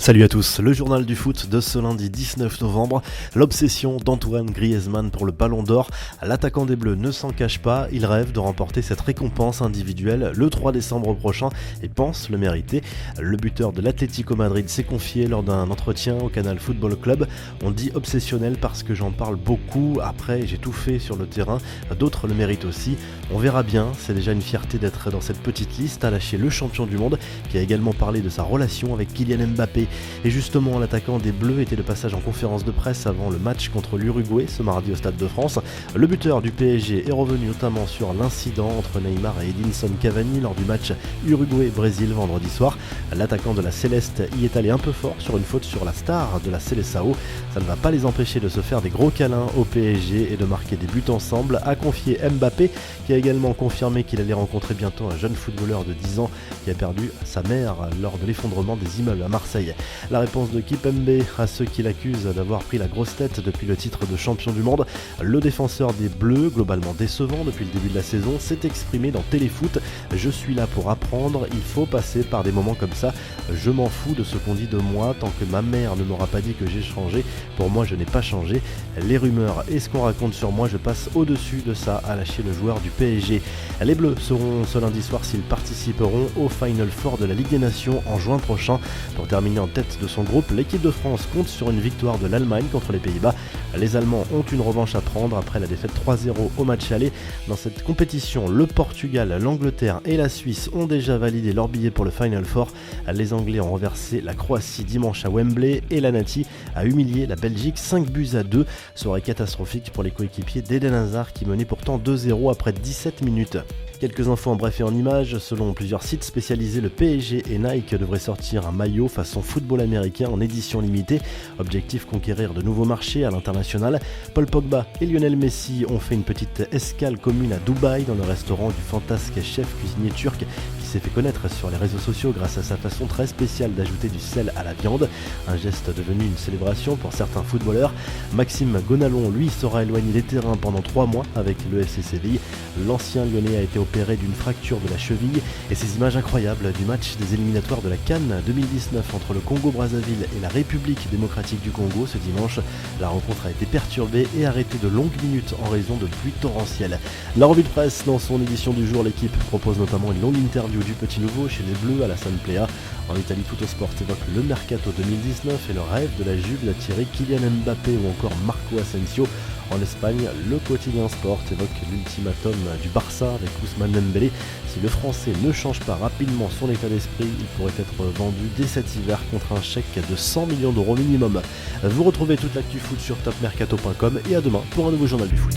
Salut à tous, le journal du foot de ce lundi 19 novembre. L'obsession d'Antoine Griezmann pour le Ballon d'Or. L'attaquant des Bleus ne s'en cache pas, il rêve de remporter cette récompense individuelle le 3 décembre prochain et pense le mériter. Le buteur de l'Atlético Madrid s'est confié lors d'un entretien au Canal Football Club. On dit obsessionnel parce que j'en parle beaucoup, après j'ai tout fait sur le terrain, d'autres le méritent aussi. On verra bien, c'est déjà une fierté d'être dans cette petite liste, a lâché le champion du monde qui a également parlé de sa relation avec Kylian Mbappé. Et justement, l'attaquant des Bleus était de passage en conférence de presse avant le match contre l'Uruguay ce mardi au Stade de France. Le buteur du PSG est revenu notamment sur l'incident entre Neymar et Edinson Cavani lors du match Uruguay-Brésil vendredi soir. L'attaquant de la Céleste y est allé un peu fort sur une faute sur la star de la Seleção. Ça ne va pas les empêcher de se faire des gros câlins au PSG et de marquer des buts ensemble, a confié Mbappé, qui a également confirmé qu'il allait rencontrer bientôt un jeune footballeur de 10 ans qui a perdu sa mère lors de l'effondrement des immeubles à Marseille. La réponse de Kipembe à ceux qui l'accusent d'avoir pris la grosse tête depuis le titre de champion du monde. Le défenseur des Bleus, globalement décevant depuis le début de la saison, s'est exprimé dans Téléfoot. Je suis là pour apprendre, il faut passer par des moments comme ça. Je m'en fous de ce qu'on dit de moi, tant que ma mère ne m'aura pas dit que j'ai changé. Pour moi, je n'ai pas changé. Les rumeurs et ce qu'on raconte sur moi, je passe au-dessus de ça, a lâché le joueur du PSG. Les Bleus seront ce lundi soir s'ils participeront au Final Four de la Ligue des Nations en juin prochain. Pour terminer en tête de son groupe, l'équipe de France compte sur une victoire de l'Allemagne contre les Pays-Bas. Les Allemands ont une revanche à prendre après la défaite 3-0 au match aller. Dans cette compétition, le Portugal, l'Angleterre et la Suisse ont déjà validé leur billet pour le Final Four. Les Anglais ont renversé la Croatie dimanche à Wembley et la Nati a humilié la Belgique 5-2. Soirée catastrophique pour les coéquipiers d'Eden Hazard qui menait pourtant 2-0 après 17 minutes. Quelques infos en bref et en images. Selon plusieurs sites spécialisés, le PSG et Nike devraient sortir un maillot façon football américain en édition limitée. Objectif, conquérir de nouveaux marchés à l'international. Paul Pogba et Lionel Messi ont fait une petite escale commune à Dubaï dans le restaurant du fantasque chef cuisinier turc qui s'est fait connaître sur les réseaux sociaux grâce à sa façon très spéciale d'ajouter du sel à la viande. Un geste devenu une célébration pour certains footballeurs. Maxime Gonalon, lui, sera éloigné des terrains pendant 3 mois avec le FC Séville. L'ancien Lyonnais a été opéré d'une fracture de la cheville et ces images incroyables du match des éliminatoires de la CAN 2019 entre le Congo-Brazzaville et la République démocratique du Congo ce dimanche. La rencontre a été perturbée et arrêtée de longues minutes en raison de pluies torrentielles. La revue de presse, dans son édition du jour, l'équipe propose notamment une longue interview du petit nouveau chez les Bleus à la San Plea. En Italie, Tuttosport évoque le Mercato 2019 et le rêve de la Juve d'attirer Kylian Mbappé ou encore Marco Asensio. En Espagne, le quotidien Sport évoque l'ultimatum du Barça avec Ousmane Dembélé. Si le Français ne change pas rapidement son état d'esprit, il pourrait être vendu dès cet hiver contre un chèque de 100 millions d'euros minimum. Vous retrouvez toute l'actu foot sur topmercato.com et à demain pour un nouveau journal du foot.